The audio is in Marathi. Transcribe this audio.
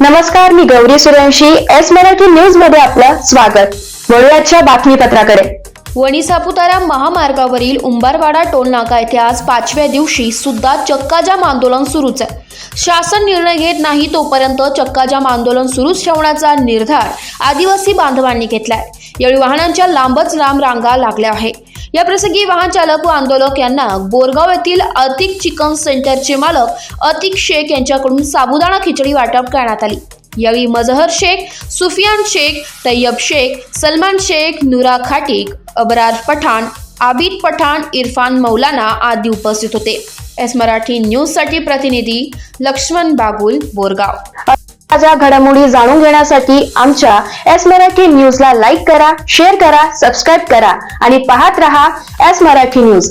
नमस्कार, मी गौरी सूर्यवंशी. एस मराठी न्यूज मध्ये आपलं स्वागत. वळूयाच्या बातमीपत्राकडे. वणी सापुतारा महामार्गावरील उंबारवाडा टोल नाका येथे आज 5व्या दिवशी सुद्धा चक्काजाम आंदोलन सुरूच आहे. शासन निर्णय घेत नाही तोपर्यंत चक्काजाम आंदोलन सुरूच ठेवण्याचा निर्धार आदिवासी बांधवांनी घेतलाय. यावेळी वाहनांच्या लांबच लांब रांगा लागल्या आहे. या प्रसंगी वाहन चालक व आंदोलक यांना बोरगाव येथील अतिक चिकन सेंटरचे मालक अतिक शेख यांच्याकडून साबुदाणा खिचडी वाटप करण्यात आली. यावेळी मजहर शेख, सुफियान शेख, तय्यब शेख, सलमान शेख, नुरा खाटिक, अबरार पठाण, आबिद पठाण, इरफान मौलाना आदी उपस्थित होते. एस मराठी न्यूज साठी प्रतिनिधी लक्ष्मण बागुल, बोरगाव. ताज्या घडामोडी जाणून घेण्यासाठी आमच्या एस मराठी न्यूजला लाईक करा, शेअर करा, सबस्क्राईब करा आणि पाहत रहा एस मराठी न्यूज.